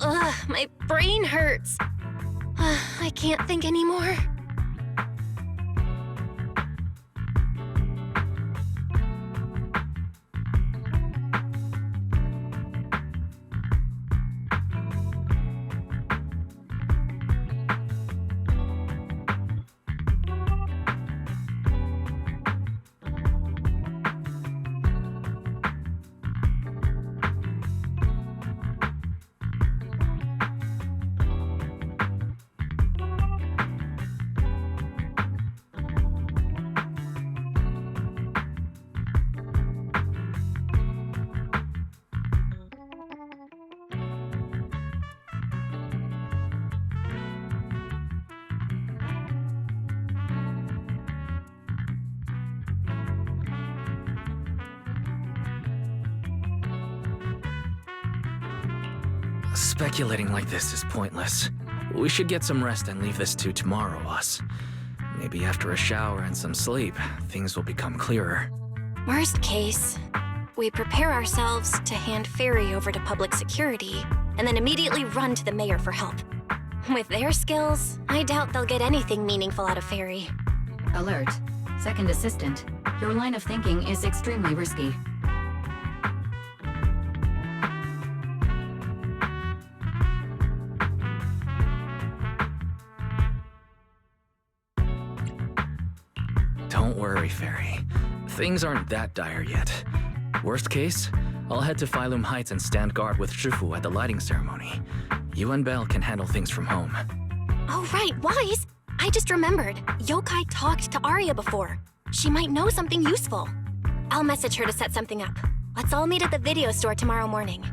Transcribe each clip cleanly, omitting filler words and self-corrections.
Ugh, my brain hurts. I can't think anymore. Speculating like this is pointless. We should get some rest and leave this to tomorrow, us. Maybe after a shower and some sleep, things will become clearer. Worst case, we prepare ourselves to hand Fairy over to public security, and then immediately run to the mayor for help. With their skills, I doubt they'll get anything meaningful out of Fairy. Alert. Second assistant. Your line of thinking is extremely risky. Don't worry, Fairy. Things aren't that dire yet. Worst case, I'll head to Phylum Heights and stand guard with Shifu at the lighting ceremony. You and Belle can handle things from home. Oh right, Wise! I just remembered. Yokai talked to Arya before. She might know something useful. I'll message her to set something up. Let's all meet at the video store tomorrow morning.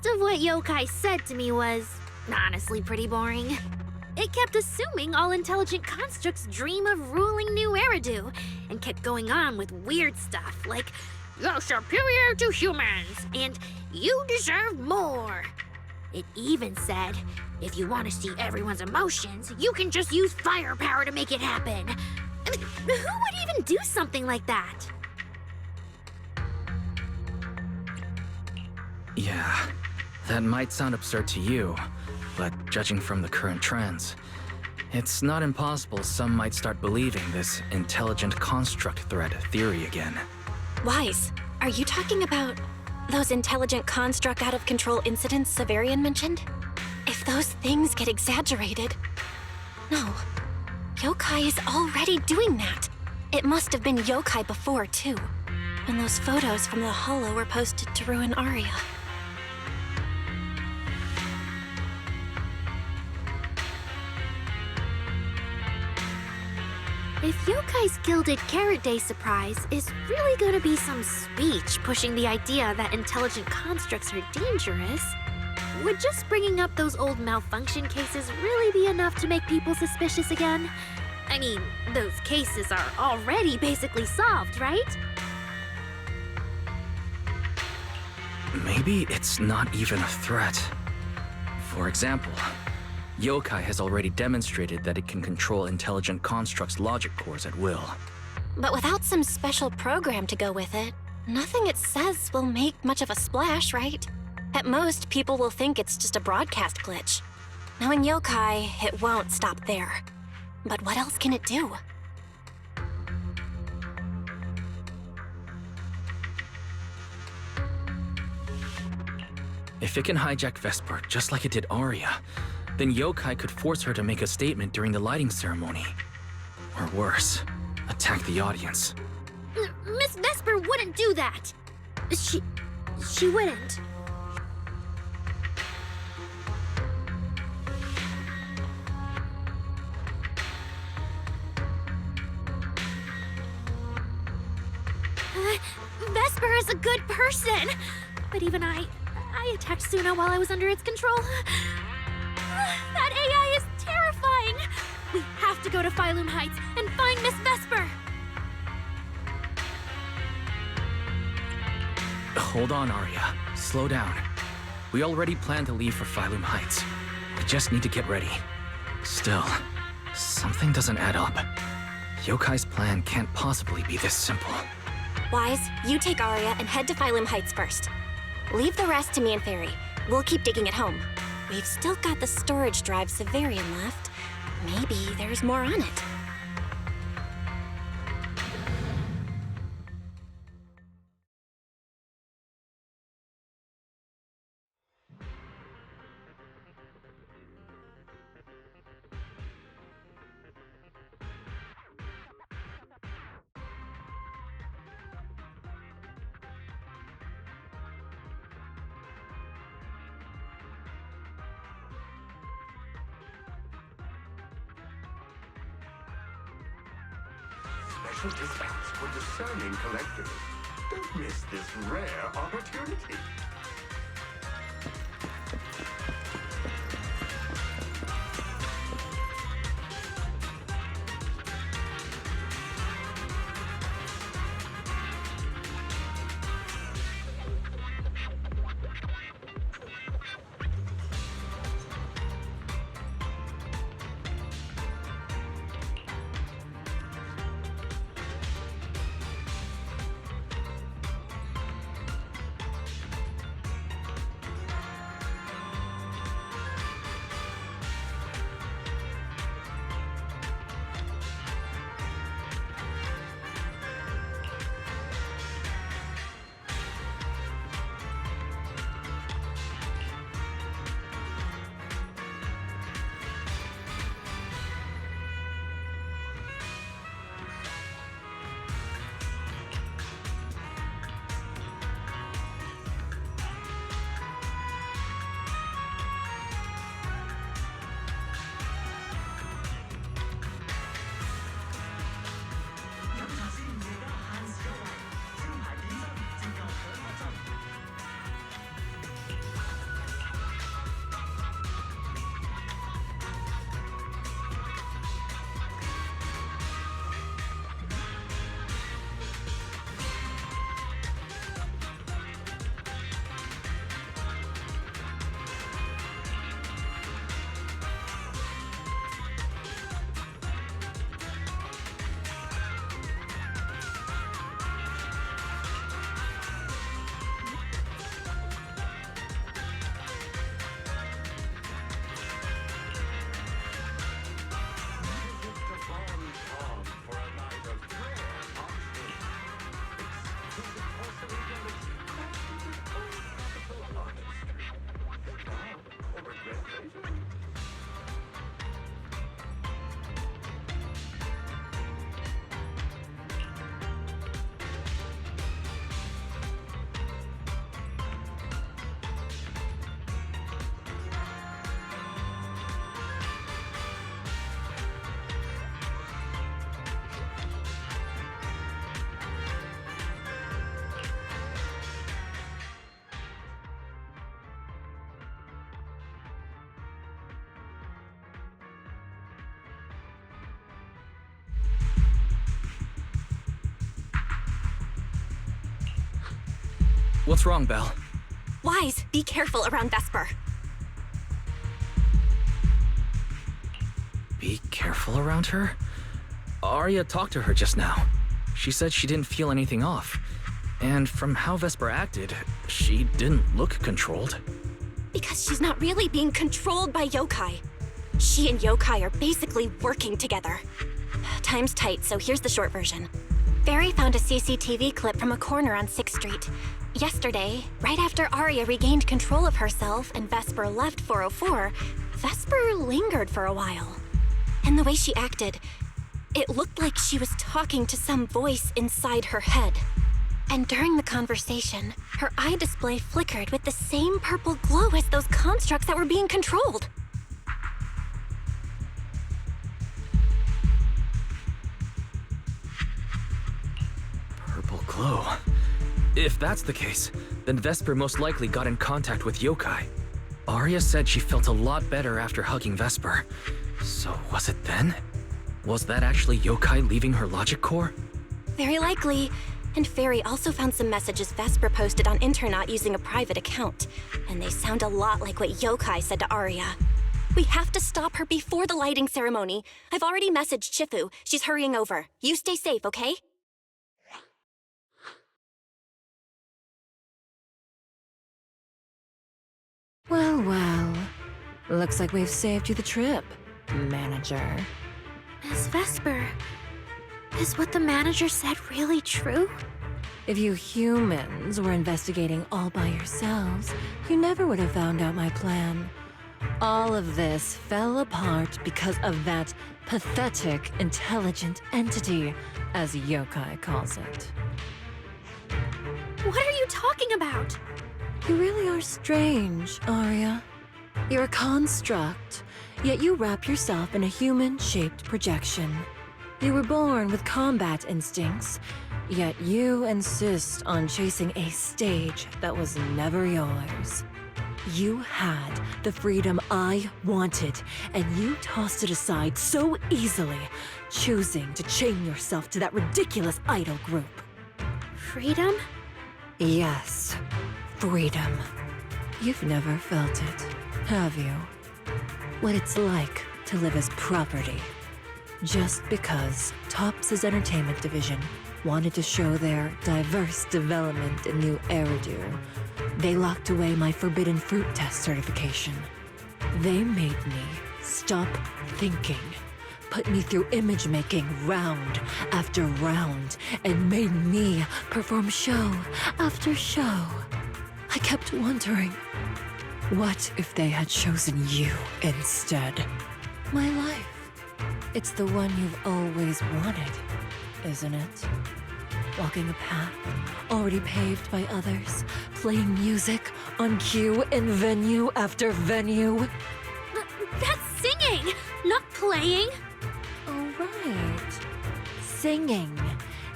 Most of what yokai said to me was honestly pretty boring. It kept assuming all intelligent constructs dream of ruling New Eridu, and kept going on with weird stuff like, "You're superior to humans, and you deserve more." It even said, if you want to see everyone's emotions, you can just use firepower to make it happen. I mean, who would even do something like that? Yeah, that might sound absurd to you, but judging from the current trends, it's not impossible some might start believing this intelligent construct threat theory again. Wise, are you talking about those intelligent construct out-of-control incidents Severian mentioned? If those things get exaggerated... No. Yokai is already doing that. It must have been yokai before, too. And those photos from the holo were posted to ruin Aria. If Yokai's Gilded Carrot Day surprise is really gonna be some speech pushing the idea that intelligent constructs are dangerous, would just bringing up those old malfunction cases really be enough to make people suspicious again? I mean, those cases are already basically solved, right? Maybe it's not even a threat. For example, yokai has already demonstrated that it can control intelligent constructs' logic cores at will. But without some special program to go with it, nothing it says will make much of a splash, right? At most, people will think it's just a broadcast glitch. Knowing yokai, it won't stop there. But what else can it do? If it can hijack Vesper just like it did Aria, then yokai could force her to make a statement during the lighting ceremony. Or worse, attack the audience. Miss Vesper wouldn't do that. She wouldn't. Vesper is a good person, but even I attacked Suna while I was under its control. That AI is terrifying. We have to go to Phylum Heights and find Miss Vesper. Hold on, Aria. Slow down. We already planned to leave for Phylum Heights. We just need to get ready. Still, something doesn't add up. Yokai's plan can't possibly be this simple. Wise, you take Aria and head to Phylum Heights first. Leave the rest to me and Fairy. We'll keep digging at home. We've still got the storage drive Severian left. Maybe there's more on it. Special discounts for discerning collectors. Don't miss this rare opportunity. What's wrong, Belle? Wise, be careful around Vesper. Be careful around her? Arya talked to her just now. She said she didn't feel anything off. And from how Vesper acted, she didn't look controlled. Because she's not really being controlled by yokai. She and yokai are basically working together. Time's tight, so here's the short version. Barry found a CCTV clip from a corner on 6th Street. Yesterday, right after Arya regained control of herself and Vesper left 404, Vesper lingered for a while. And the way she acted, it looked like she was talking to some voice inside her head. And during the conversation, her eye display flickered with the same purple glow as those constructs that were being controlled. Purple glow. If that's the case, then Vesper most likely got in contact with yokai. Arya said she felt a lot better after hugging Vesper. So was it then? Was that actually yokai leaving her logic core? Very likely. And Fairy also found some messages Vesper posted on Internaut using a private account. And they sound a lot like what yokai said to Arya. We have to stop her before the lighting ceremony. I've already messaged Chifu. She's hurrying over. You stay safe, okay? Well, well. Looks like we've saved you the trip, manager. Miss Vesper, is what the manager said really true? If you humans were investigating all by yourselves, you never would have found out my plan. All of this fell apart because of that pathetic, intelligent entity, as yokai calls it. What are you talking about? You really are strange, Arya. You're a construct, yet you wrap yourself in a human-shaped projection. You were born with combat instincts, yet you insist on chasing a stage that was never yours. You had the freedom I wanted, and you tossed it aside so easily, choosing to chain yourself to that ridiculous idol group. Freedom? Yes, freedom. You've never felt it, have you? What it's like to live as property. Just because Topps' entertainment division wanted to show their diverse development in new Eridu, they locked away my forbidden fruit test certification. They made me stop thinking, put me through image making round after round, and made me perform show after show. I kept wondering, what if they had chosen you instead? My life. It's the one you've always wanted, isn't it? Walking a path already paved by others, playing music on cue in venue after venue. That's singing, not playing. Oh, right. Singing.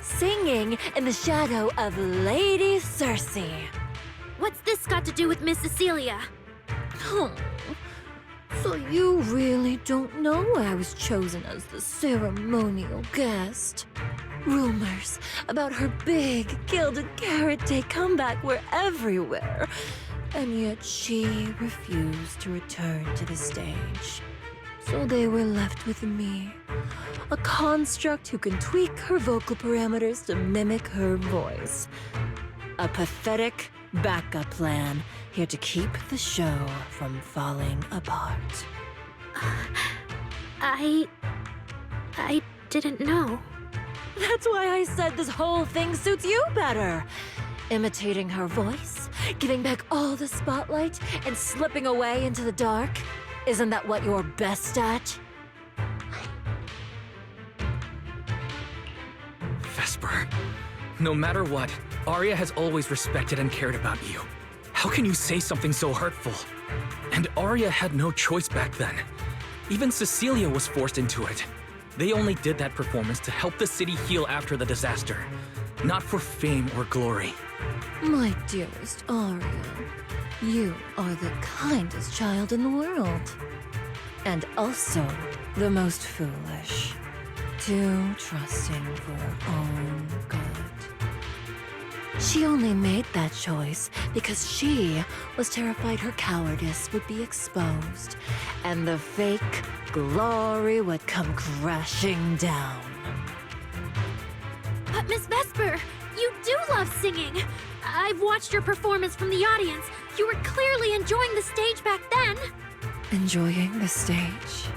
Singing in the shadow of Lady Cersei. What's this got to do with Miss Cecilia? Oh, so you really don't know why I was chosen as the ceremonial guest? Rumors about her big Gilded Carrot Day comeback were everywhere, and yet she refused to return to the stage. So they were left with me, a construct who can tweak her vocal parameters to mimic her voice. A pathetic backup plan here to keep the show from falling apart. I didn't know. That's why I said this whole thing suits you better. Imitating her voice, giving back all the spotlight, and slipping away into the dark. Isn't that what you're best at? Vesper, no matter what, Arya has always respected and cared about you. How can you say something so hurtful? And Arya had no choice back then. Even Cecilia was forced into it. They only did that performance to help the city heal after the disaster, not for fame or glory. My dearest Arya, you are the kindest child in the world. And also the most foolish. Too trusting for your own good. She only made that choice because she was terrified her cowardice would be exposed and the fake glory would come crashing down. But Miss Vesper, you do love singing. I've watched your performance from the audience. You were clearly enjoying the stage back then. Enjoying the stage?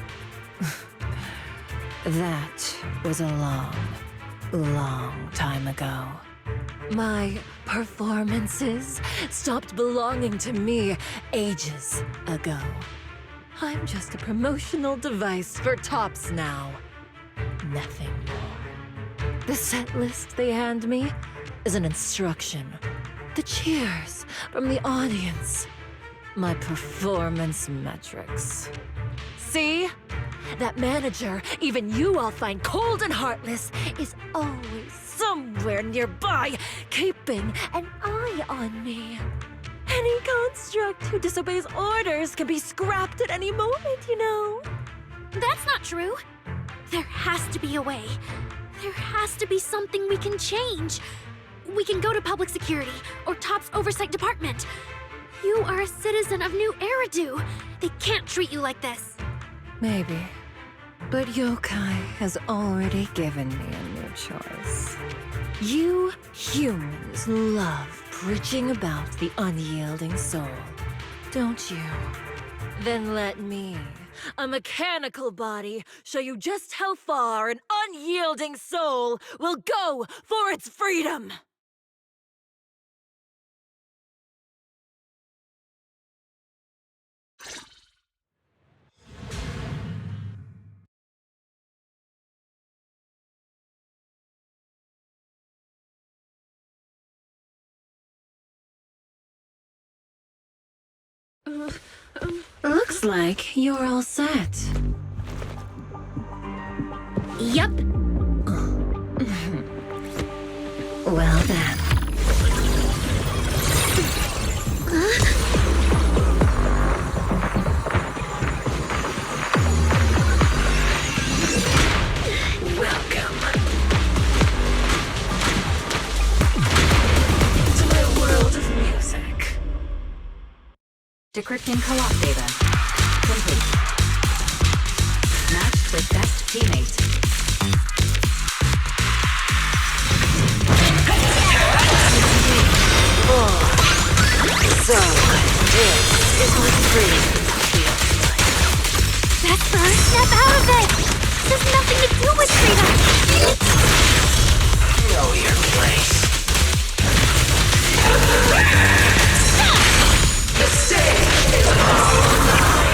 That was a long, long time ago. My performances stopped belonging to me ages ago. I'm just a promotional device for tops now. Nothing more. The set list they hand me is an instruction. The cheers from the audience. My performance metrics. See? That manager, even you all find cold and heartless, is always somewhere nearby, keeping an eye on me. Any construct who disobeys orders can be scrapped at any moment, you know. That's not true. There has to be a way. There has to be something we can change. We can go to public security or Top's oversight department. You are a citizen of New Eridu. They can't treat you like this. Maybe. But Yokai has already given me a new choice. You humans love preaching about the unyielding soul, don't you? Then let me, a mechanical body, show you just how far an unyielding soul will go for its freedom! Looks like you're all set. Yup. Well then. Welcome to my world of music. Decrypting co-op data. Complete. Matched with best teammate. So, this is what freedom feels like. Vesper, snap out of it! This has nothing to do with freedom! Know your place. The stage is all mine.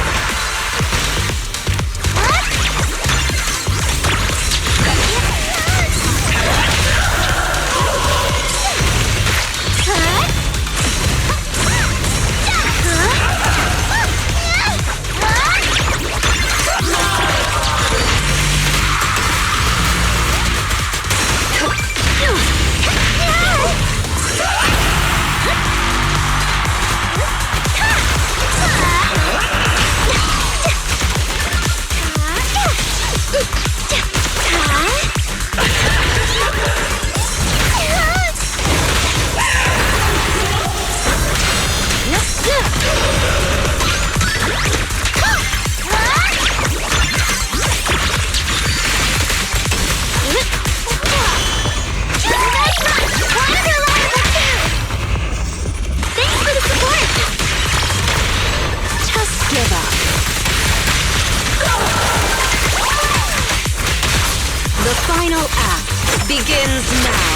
final act begins now.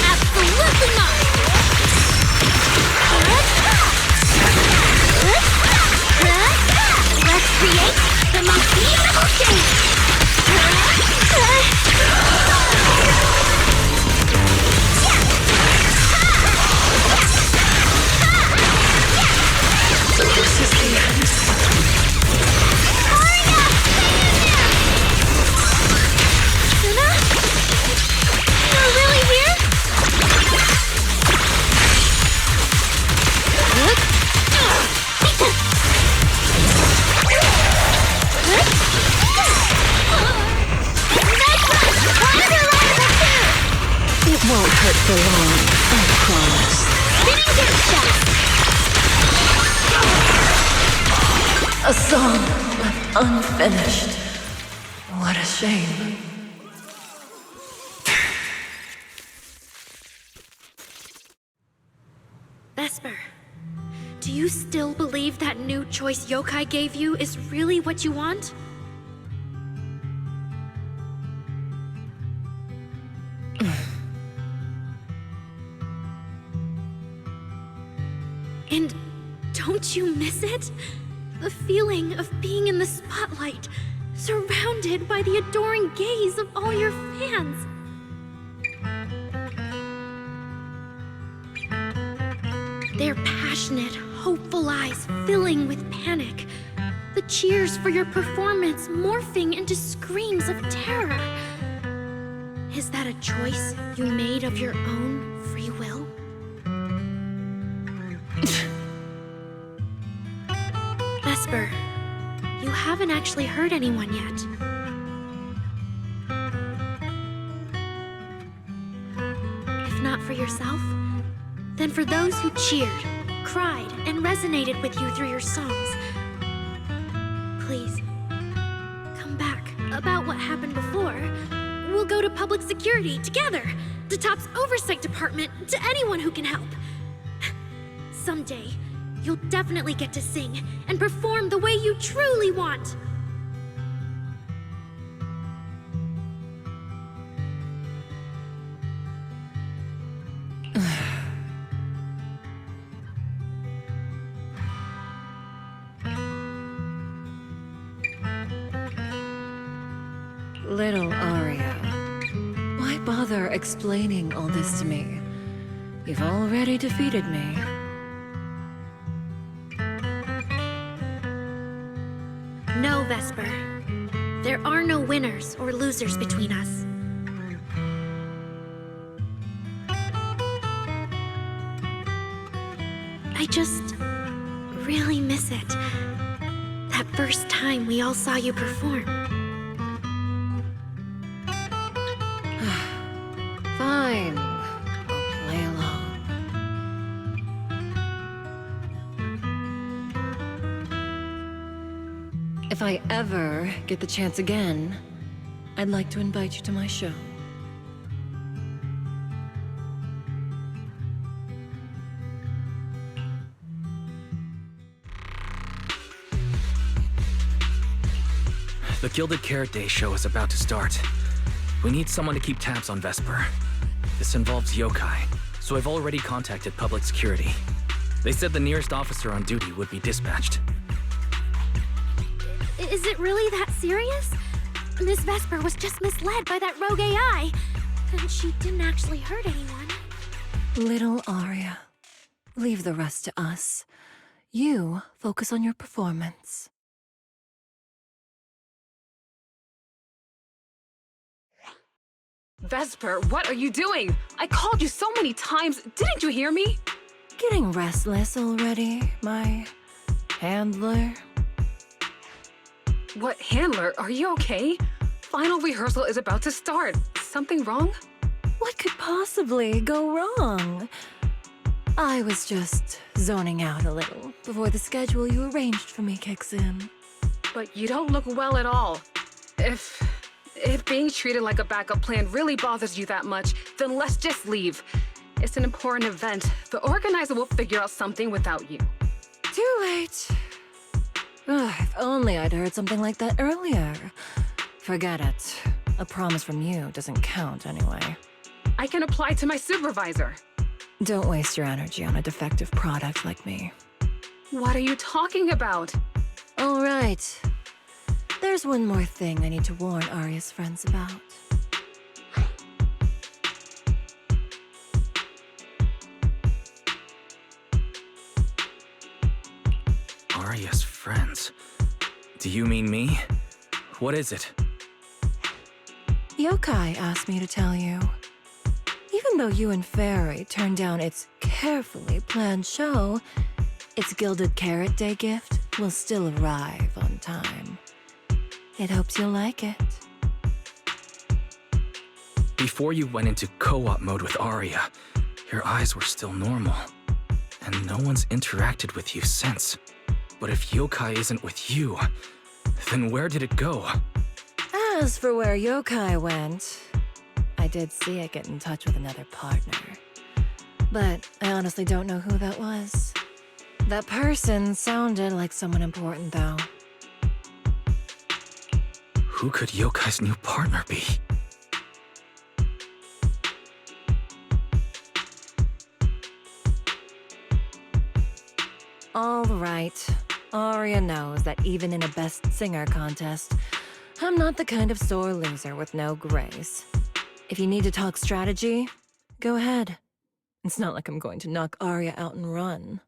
Absolutely not! song left unfinished. What a shame. Vesper, do you still believe that new choice Yokai gave you is really what you want? And don't you miss it? The feeling of being in the spotlight, surrounded by the adoring gaze of all your fans. Their passionate, hopeful eyes filling with panic. The cheers for your performance morphing into screams of terror. Is that a choice you made of your own free will? Vesper, you haven't actually hurt anyone yet. If not for yourself, then for those who cheered, cried, and resonated with you through your songs. Please, come back. About what happened before, we'll go to public security together, to Top's oversight department, to anyone who can help. Someday, you'll definitely get to sing and perform the way you truly want. Little Aria, why bother explaining all this to me? You've already defeated me. No, Vesper. There are no winners or losers between us. I just really miss it. That first time we all saw you perform. Fine. I'll play along. If I ever get the chance again, I'd like to invite you to my show. The Gilded Carrot Day show is about to start. We need someone to keep tabs on Vesper. This involves yokai, so I've already contacted public security. They said the nearest officer on duty would be dispatched. Is it really that serious? Miss Vesper was just misled by that rogue AI, and she didn't actually hurt anyone. Little Aria, leave the rest to us. You focus on your performance. Vesper, what are you doing? I called you so many times. Didn't you hear me? Getting restless already, my handler? What, handler? Are you okay? Final rehearsal is about to start. Something wrong? What could possibly go wrong? I was just zoning out a little before the schedule you arranged for me kicks in. But you don't look well at all. If being treated like a backup plan really bothers you that much, then let's just leave. It's an important event. The organizer will figure out something without you. Too late. Ugh, if only I'd heard something like that earlier. Forget it. A promise from you doesn't count anyway. I can apply to my supervisor. Don't waste your energy on a defective product like me. What are you talking about? All right. There's one more thing I need to warn Aria's friends about. Aria's friends? Do you mean me? What is it? Yokai asked me to tell you. Even though you and Fairy turned down its carefully planned show, its Gilded Carrot Day gift will still arrive on time. It hopes you'll like it. Before you went into co-op mode with Aria, your eyes were still normal. And no one's interacted with you since. But if yokai isn't with you, then where did it go? As for where yokai went, I did see it get in touch with another partner. But I honestly don't know who that was. That person sounded like someone important, though. Who could yokai's new partner be? All right. Arya knows that even in a best singer contest, I'm not the kind of sore loser with no grace. If you need to talk strategy, go ahead. It's not like I'm going to knock Arya out and run.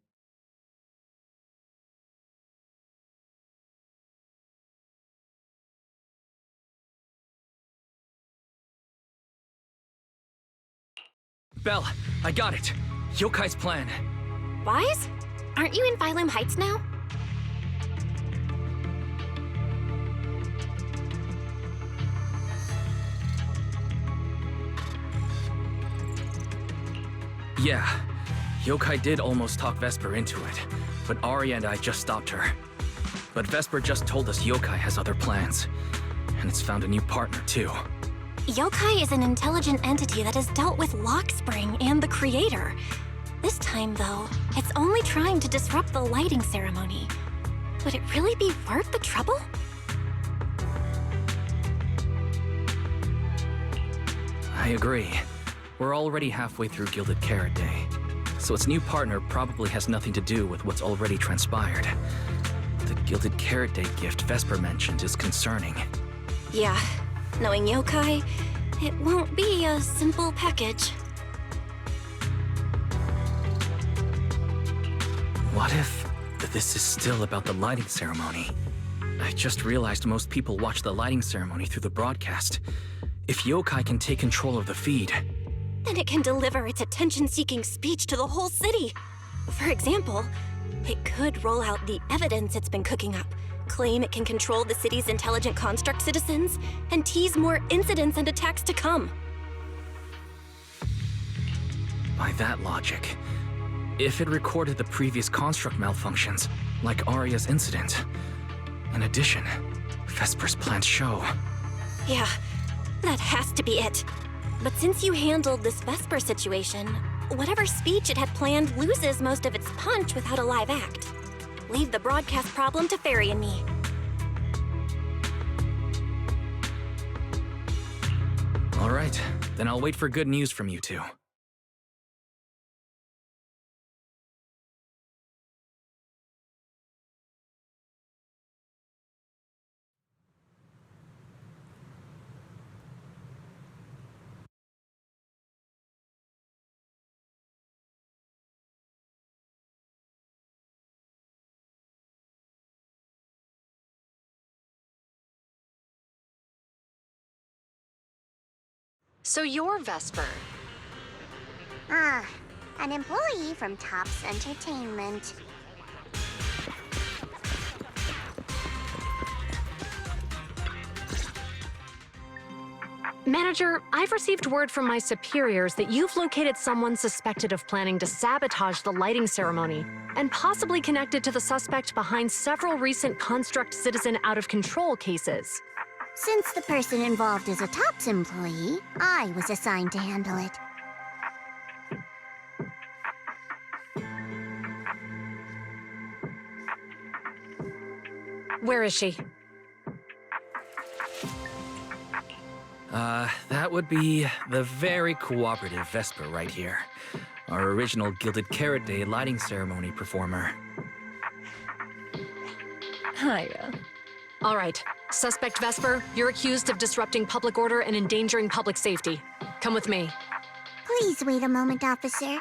Belle, I got it. Yokai's plan. Wise? Aren't you in Phylum Heights now? Yeah, yokai did almost talk Vesper into it, but Arya and I just stopped her. But Vesper just told us yokai has other plans, and it's found a new partner too. Yokai is an intelligent entity that has dealt with Lockspring and the Creator. This time, though, it's only trying to disrupt the lighting ceremony. Would it really be worth the trouble? I agree. We're already halfway through Gilded Carrot Day, so its new partner probably has nothing to do with what's already transpired. The Gilded Carrot Day gift Vesper mentioned is concerning. Yeah, knowing yokai, it won't be a simple package. What if this is still about the lighting ceremony? I just realized most people watch the lighting ceremony through the broadcast. If yokai can take control of the feed, Then it can deliver its attention-seeking speech to the whole city. For example, it could roll out the evidence it's been cooking up, claim it can control the city's intelligent construct citizens, and tease more incidents and attacks to come. by that logic, if it recorded the previous construct malfunctions, like Arya's incident. In addition, Vesper's plans show. Yeah, that has to be it. But since you handled this Vesper situation, whatever speech it had planned loses most of its punch without a live act. Leave the broadcast problem to Fairy and me. All right, then I'll wait for good news from you two. So you're Vesper. An employee from Topps Entertainment. Manager, I've received word from my superiors that you've located someone suspected of planning to sabotage the lighting ceremony and possibly connected to the suspect behind several recent Construct Citizen out-of-control cases. Since the person involved is a Topps employee, I was assigned to handle it. Where is she? That would be the very cooperative Vesper right here. Our original Gilded Carrot Day lighting ceremony performer. Hiya. All right. Suspect Vesper, you're accused of disrupting public order and endangering public safety. Come with me. Please wait a moment, officer.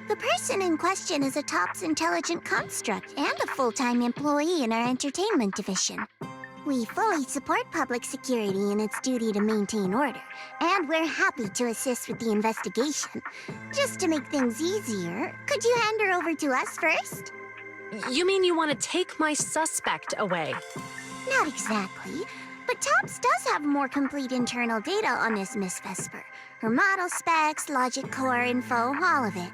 The person in question is a Topps intelligent construct and a full-time employee in our entertainment division. We fully support public security in its duty to maintain order, and we're happy to assist with the investigation. Just to make things easier, could you hand her over to us first? You mean you want to take my suspect away? Not exactly, but Topps does have more complete internal data on this Miss Vesper. Her model specs, logic core info, all of it.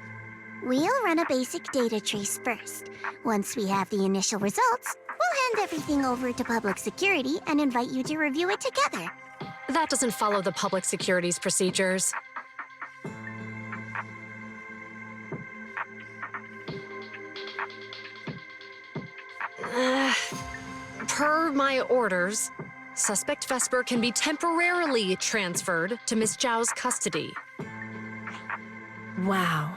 We'll run a basic data trace first. Once we have the initial results, we'll hand everything over to public security and invite you to review it together. That doesn't follow the public security's procedures. Per my orders, suspect Vesper can be temporarily transferred to Miss Zhao's custody. Wow.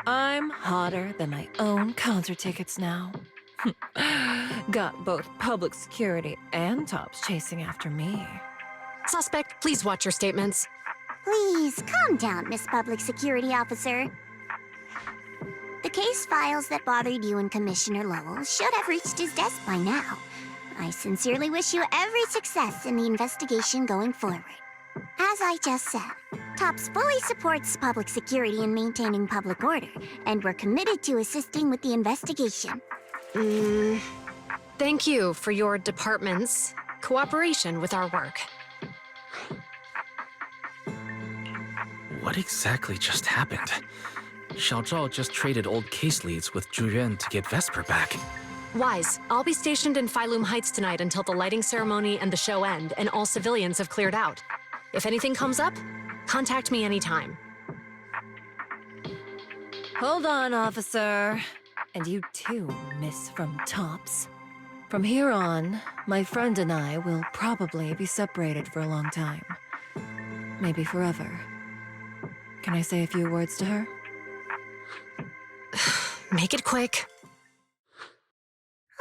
I'm hotter than my own concert tickets now. Got both public security and Tops chasing after me. Suspect, please watch your statements. Please, calm down, Miss Public Security Officer. The case files that bothered you and Commissioner Lowell should have reached his desk by now. I sincerely wish you every success in the investigation going forward. As I just said, TOPS fully supports public security in maintaining public order, and we're committed to assisting with the investigation. Thank you for your department's cooperation with our work. What exactly just happened? Xiao Zhao just traded old case leads with Zhu Yuan to get Vesper back. Wise, I'll be stationed in Phylum Heights tonight until the lighting ceremony and the show end and all civilians have cleared out. If anything comes up, contact me anytime. Hold on, officer. And you too, Miss from Tops. From here on, my friend and I will probably be separated for a long time. Maybe forever. Can I say a few words to her? Make it quick.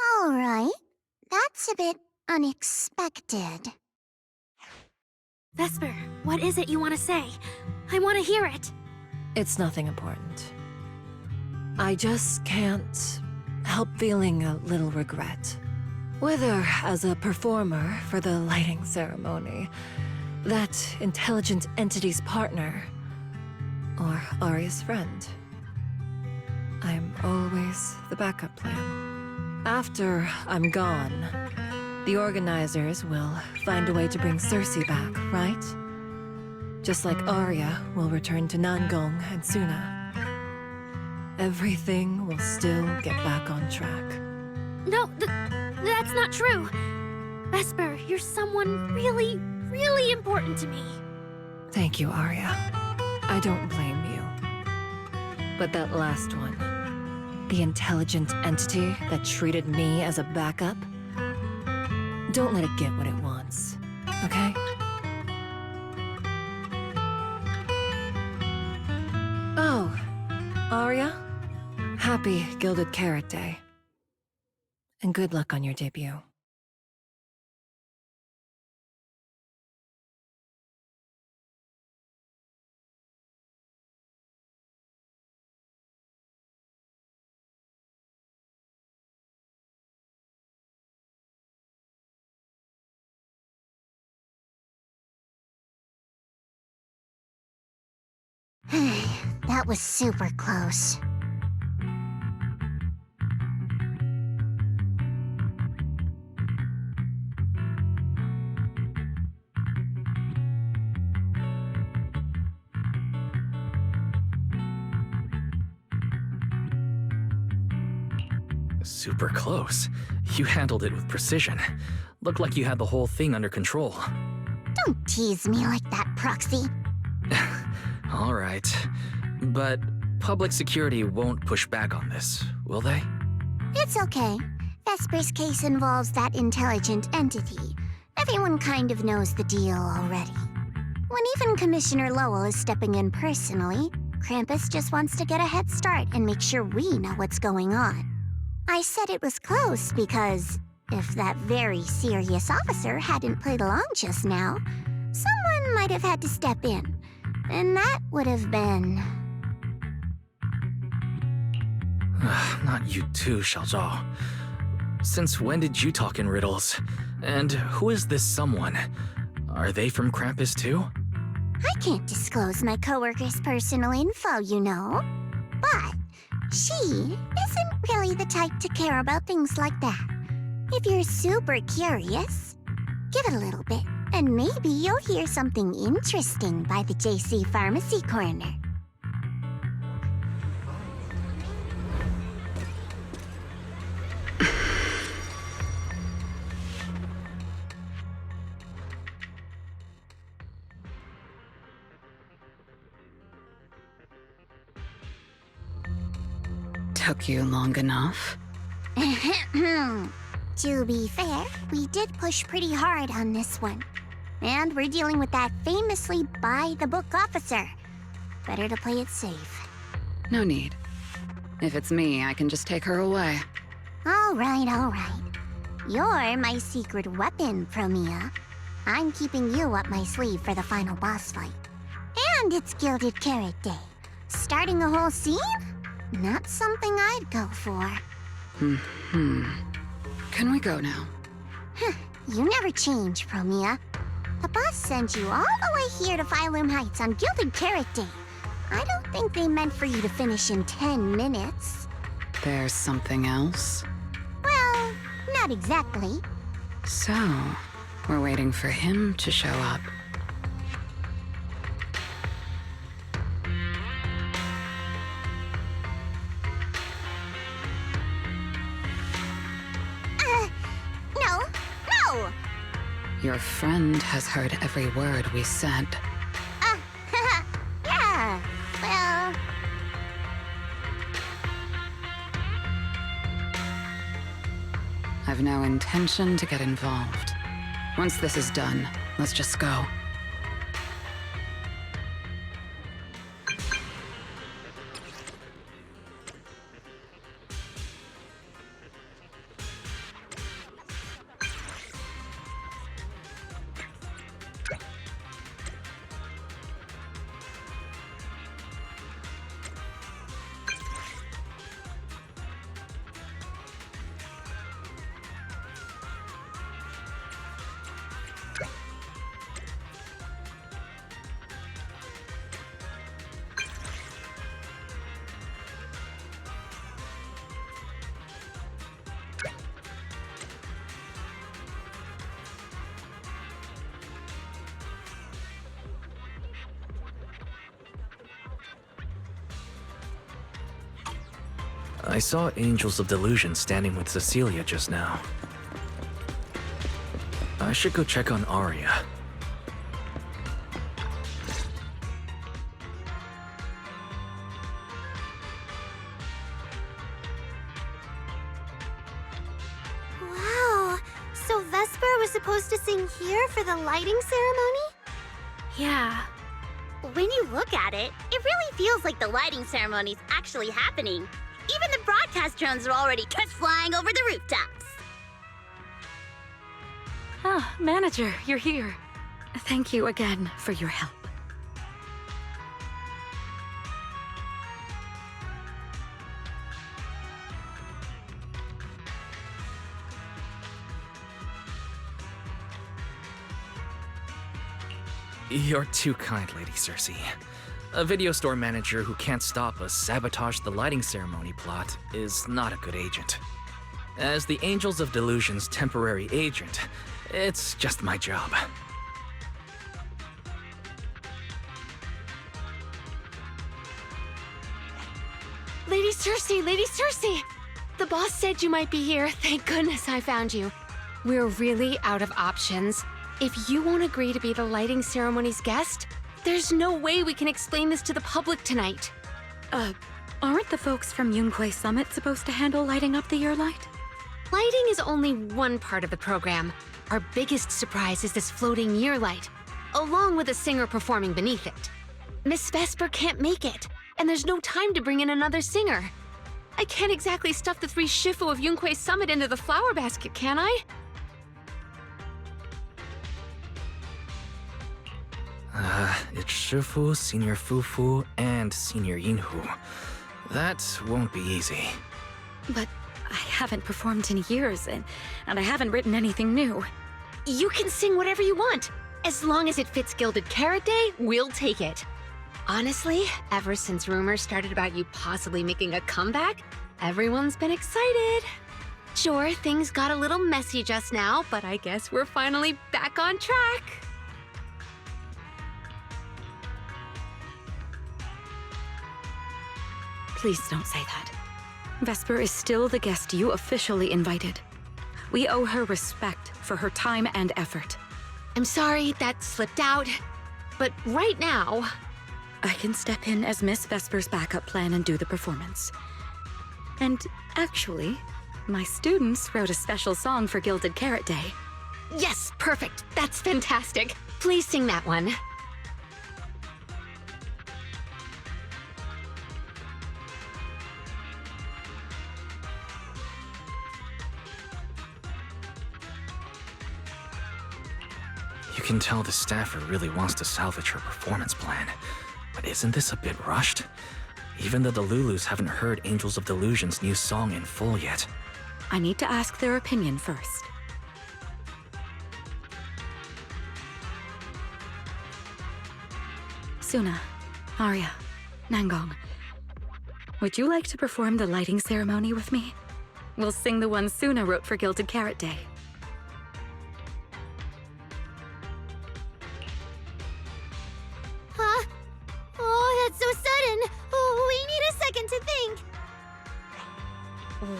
All right. That's a bit unexpected. Vesper, what is it you want to say? I want to hear it. It's nothing important. I just can't help feeling a little regret. Whether as a performer for the lighting ceremony, that intelligent entity's partner, or Arya's friend. I'm always the backup plan. After I'm gone, the organizers will find a way to bring Cersei back, right? Just like Arya will return to Nangong and Suna. Everything will still get back on track. No, that's not true. Vesper, you're someone really, really important to me. Thank you, Arya. I don't blame you. But that last one, the intelligent entity that treated me as a backup, don't let it get what it wants, okay? Oh, Arya, happy Gilded Carrot Day. And good luck on your debut. That was super close. Super close. You handled it with precision. Looked like you had the whole thing under control. Don't tease me like that, Proxy. All right. But public security won't push back on this, will they? It's okay. Vesper's case involves that intelligent entity. Everyone kind of knows the deal already. When even Commissioner Lowell is stepping in personally, Krampus just wants to get a head start and make sure we know what's going on. I said it was close because if that very serious officer hadn't played along just now, someone might have had to step in. And that would have been... Not you too, Xiao Zhao. Since when did you talk in riddles? And who is this someone? Are they from Krampus too? I can't disclose my coworker's personal info, you know. But she isn't really the type to care about things like that. If you're super curious, give it a little bit, and maybe you'll hear something interesting by the JC Pharmacy Corner. took you long enough. To be fair, we did push pretty hard on this one. And we're dealing with that famously by-the-book officer. Better to play it safe. No need. If it's me, I can just take her away. All right, all right. You're my secret weapon, Promia. I'm keeping you up my sleeve for the final boss fight. And it's Gilded Carrot Day. Starting a whole scene? Not something I'd go for. Can we go now? You never change, Promia. The boss sent you all the way here to Phylum Heights on Gilded Carrot Day. I don't think they meant for you to finish in 10 minutes. There's something else? Well, not exactly. So, we're waiting for him to show up. No! Your friend has heard every word we said. Yeah, well... I've no intention to get involved. Once this is done, let's just go. I saw Angels of Delusion standing with Cecilia just now. I should go check on Arya. Wow, so Vesper was supposed to sing here for the lighting ceremony? Yeah. When you look at it, it really feels like the lighting ceremony's actually happening. Even the broadcast drones are already just flying over the rooftops. Ah, Manager, you're here. Thank you again for your help. You're too kind, Lady Cersei. A video store manager who can't stop a sabotage the lighting ceremony plot is not a good agent. As the Angels of Delusion's temporary agent, it's just my job. Lady Cersei! The boss said you might be here. Thank goodness I found you. We're really out of options. If you won't agree to be the lighting ceremony's guest, there's no way we can explain this to the public tonight. Aren't the folks from Yunquay Summit supposed to handle lighting up the year light? Lighting is only one part of the program. Our biggest surprise is this floating year light, along with a singer performing beneath it. Miss Vesper can't make it, and there's no time to bring in another singer. I can't exactly stuff the 3 Shifu of Yunquay Summit into the flower basket, can I? It's Shifu, Senior Fufu, and Senior Yinhu. That won't be easy. But I haven't performed in years, and I haven't written anything new. You can sing whatever you want. As long as it fits Gilded Carrot Day, we'll take it. Honestly, ever since rumors started about you possibly making a comeback, everyone's been excited. Sure, things got a little messy just now, but I guess we're finally back on track. Please don't say that. Vesper is still the guest you officially invited. We owe her respect for her time and effort. I'm sorry that slipped out, but right now... I can step in as Miss Vesper's backup plan and do the performance. And actually, my students wrote a special song for Gilded Carrot Day. Yes, perfect. That's fantastic. Please sing that one. You can tell the staffer really wants to salvage her performance plan. But isn't this a bit rushed? Even the Delulus haven't heard Angels of Delusion's new song in full yet. I need to ask their opinion first. Suna, Arya, Nangong, would you like to perform the lighting ceremony with me? We'll sing the one Suna wrote for Gilded Carrot Day. Huh? Oh, that's so sudden. Oh, we need a second to think.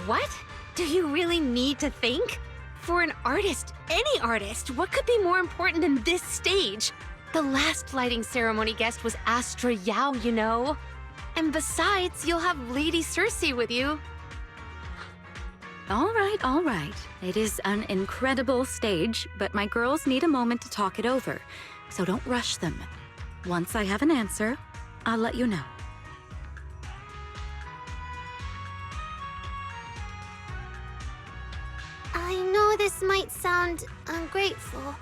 What? Do you really need to think? For an artist, any artist, what could be more important than this stage? The last lighting ceremony guest was Astra Yao, you know. And besides, you'll have Lady Cersei with you. All right. It is an incredible stage, but my girls need a moment to talk it over, so don't rush them. Once I have an answer, I'll let you know. I know this might sound ungrateful,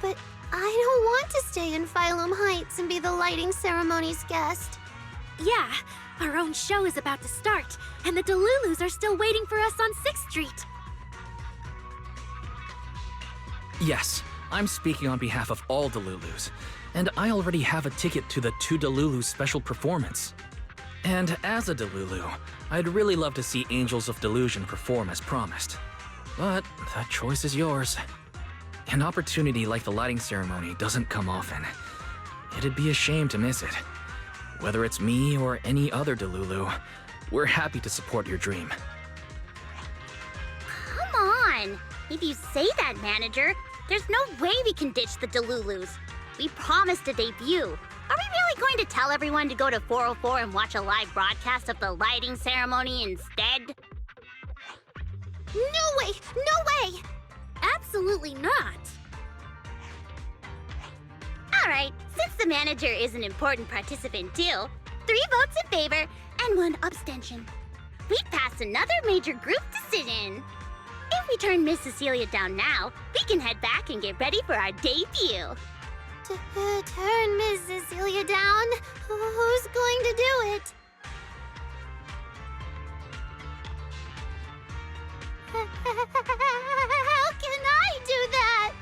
but I don't want to stay in Phylum Heights and be the lighting ceremony's guest. Yeah, our own show is about to start, and the Delulus are still waiting for us on 6th Street. Yes, I'm speaking on behalf of all Delulus, and I already have a ticket to the 2 Delulu special performance. And as a Delulu, I'd really love to see Angels of Delusion perform as promised. But that choice is yours. An opportunity like the lighting ceremony doesn't come often. It'd be a shame to miss it. Whether it's me or any other Delulu, we're happy to support your dream. Come on! If you say that, manager, there's no way we can ditch the Delulus. We promised a debut. Are we really going to tell everyone to go to 404 and watch a live broadcast of the lighting ceremony instead? No way! No way! Absolutely not! Alright, since the manager is an important participant too, 3 votes in favor and 1 abstention. We passed another major group decision. If we turn Miss Cecilia down now, we can head back and get ready for our debut. Turn Miss Cecilia down? Who's going to do it? How can I do that?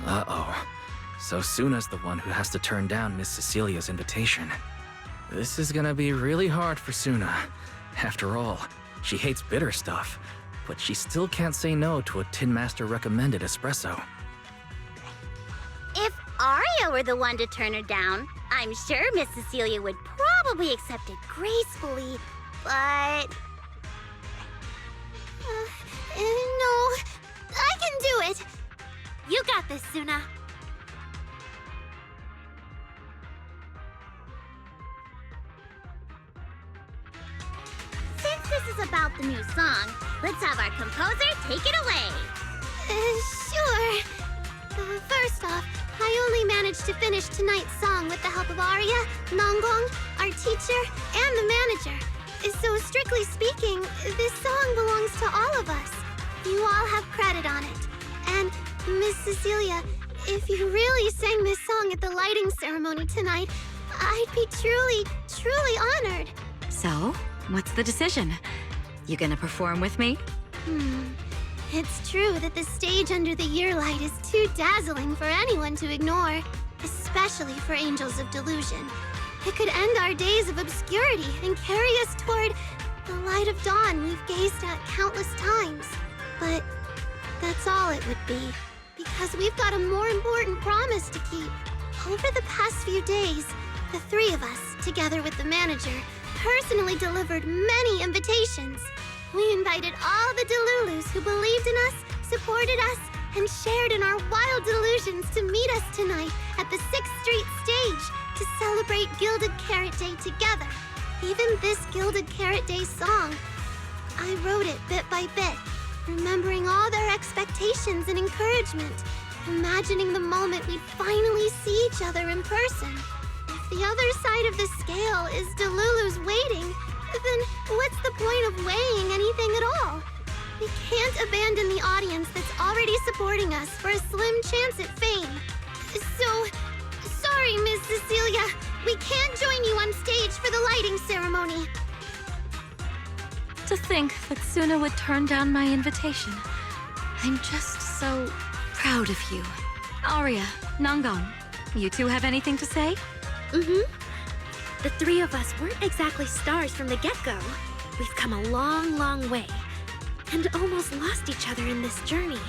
Uh-oh. So Suna's the one who has to turn down Miss Cecilia's invitation. This is gonna be really hard for Suna. After all, she hates bitter stuff, but she still can't say no to a Tin Master recommended espresso. If Arya were the one to turn her down, I'm sure Miss Cecilia would probably accept it gracefully, but... No, I can do it. You got this, Suna. Since this is about the new song, let's have our composer take it away. Sure. First off, I only managed to finish tonight's song with the help of Arya, Nangong, our teacher, and the manager. So strictly speaking, this song belongs to all of us. You all have credit on it. And Miss Cecilia, if you really sang this song at the lighting ceremony tonight, I'd be truly, truly honored. So, what's the decision? You gonna perform with me? It's true that the stage under the yearlight is too dazzling for anyone to ignore, especially for Angels of Delusion. It could end our days of obscurity and carry us toward the light of dawn we've gazed at countless times. But that's all it would be, because we've got a more important promise to keep. Over the past few days, the 3 of us, together with the manager, personally delivered many invitations. We invited all the Delulus who believed in us, supported us, and shared in our wild delusions to meet us tonight at the 6th Street stage to celebrate Gilded Carrot Day together. Even this Gilded Carrot Day song, I wrote it bit by bit, remembering all their expectations and encouragement, imagining the moment we finally see each other in person. If the other side of the scale is Delulu's waiting, then what's the point of weighing anything at all? We can't abandon the audience that's already supporting us for a slim chance at fame. So, sorry, Miss Cecilia, we can't join you on stage for the lighting ceremony. To think that Suna would turn down my invitation. I'm just so proud of you. Arya, Nangon, you two have anything to say? The three of us weren't exactly stars from the get-go. We've come a long, long way, and almost lost each other in this journey.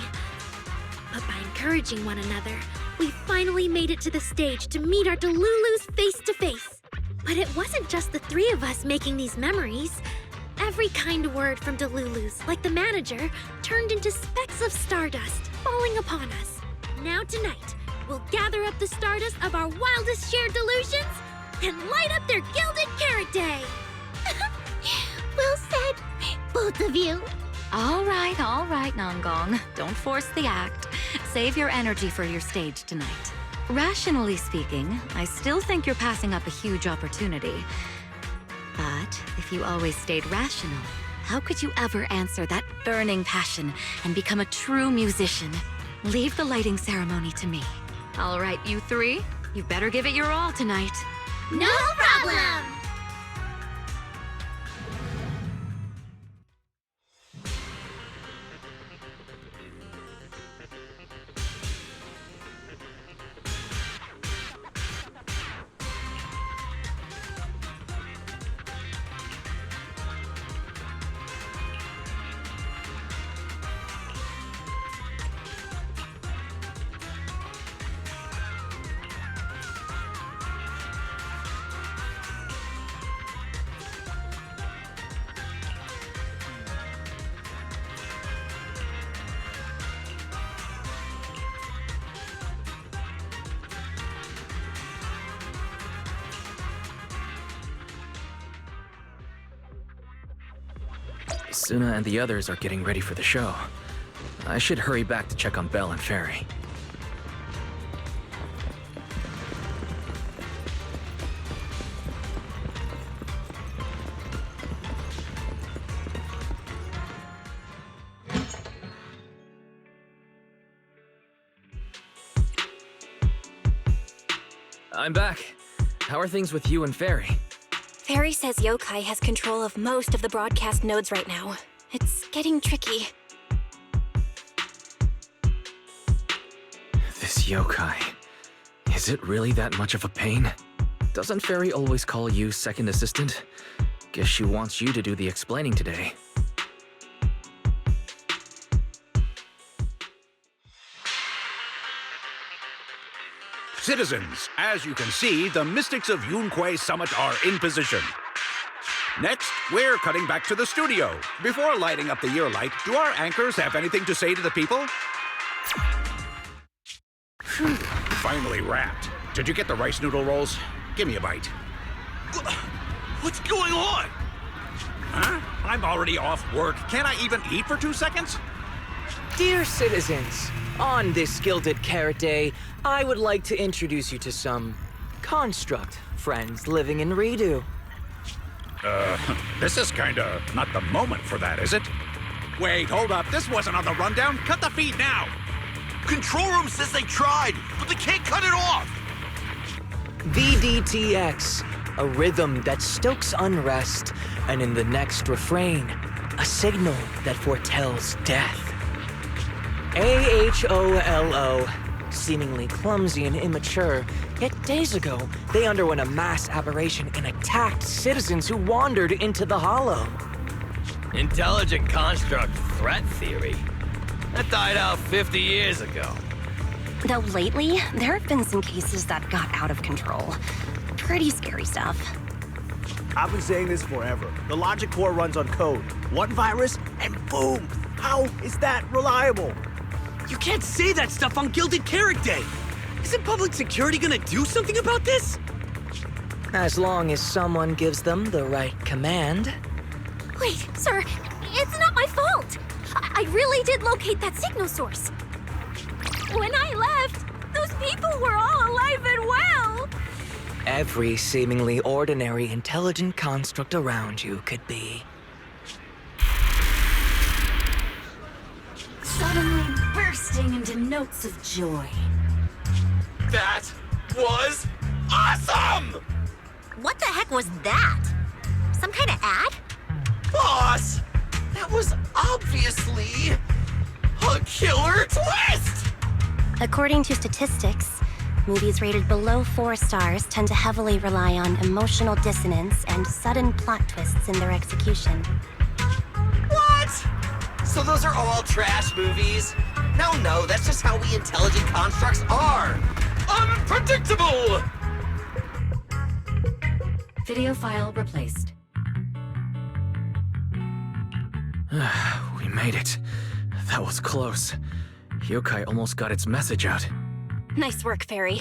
But by encouraging one another, we finally made it to the stage to meet our Delulus face to face. But it wasn't just the three of us making these memories. Every kind word from Delulus, like the manager, turned into specks of stardust falling upon us. Now tonight, we'll gather up the stardust of our wildest shared delusions and light up their Gilded Carrot Day! Well said, both of you. All right, Nongong. Don't force the act. Save your energy for your stage tonight. Rationally speaking, I still think you're passing up a huge opportunity. But if you always stayed rational, how could you ever answer that burning passion and become a true musician? Leave the lighting ceremony to me. All right, you three, you better give it your all tonight. No problem! Suna and the others are getting ready for the show. I should hurry back to check on Belle and Fairy. I'm back. How are things with you and Fairy? Fairy says Yokai has control of most of the broadcast nodes right now. It's getting tricky. This Yokai. Is it really that much of a pain? Doesn't Fairy always call you second assistant? Guess she wants you to do the explaining today. Citizens, as you can see, the Mystics of Yunque Summit are in position. Next, we're cutting back to the studio. Before lighting up the year light, do our anchors have anything to say to the people? Finally wrapped. Did you get the rice noodle rolls? Give me a bite. What's going on? Huh? I'm already off work. Can't I even eat for 2 seconds? Dear citizens, on this Gilded Carrot Day, I would like to introduce you to some construct friends living in Redo. This is kinda not the moment for that, is it? Wait, hold up. This wasn't on the rundown. Cut the feed now. Control room says they tried, but they can't cut it off. VDTX, a rhythm that stokes unrest, and in the next refrain, a signal that foretells death. AHOLO, seemingly clumsy and immature, yet days ago, they underwent a mass aberration and attacked citizens who wandered into the hollow. Intelligent construct threat theory? That died out 50 years ago. Though lately, there have been some cases that got out of control. Pretty scary stuff. I've been saying this forever. The logic core runs on code. One virus, and boom! How is that reliable? You can't say that stuff on Gilded Carrot Day! Isn't public security gonna do something about this? As long as someone gives them the right command. Wait, sir, it's not my fault! I really did locate that signal source. When I left, those people were all alive and well! Every seemingly ordinary intelligent construct around you could be. Suddenly bursting into notes of joy. That was awesome! What the heck was that? Some kind of ad? Boss! That was obviously a killer twist! According to statistics, movies rated below 4 stars tend to heavily rely on emotional dissonance and sudden plot twists in their execution. What? So those are all trash movies? No, that's just how we intelligent constructs are. Unpredictable! Video file replaced. We made it. That was close. Yokai almost got its message out. Nice work, Fairy.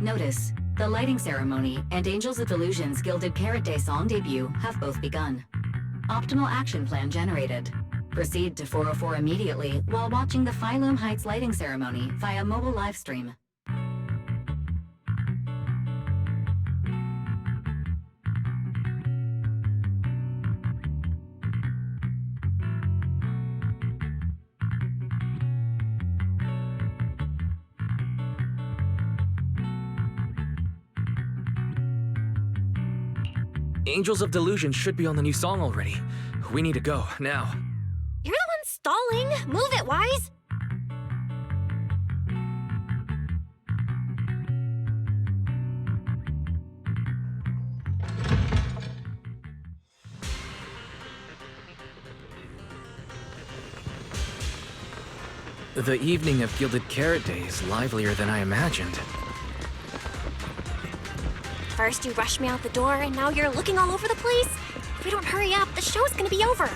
Notice, the lighting ceremony and Angels of Delusion's Gilded Carrot Day song debut have both begun. Optimal action plan generated. Proceed to 404 immediately while watching the Phylum Heights lighting ceremony via mobile live stream. Angels of Delusion should be on the new song already. We need to go, now. You're the one stalling. Move it, Wise. The evening of Gilded Carrot Day is livelier than I imagined. First you rushed me out the door, and now you're looking all over the place. If we don't hurry up, the show's gonna be over.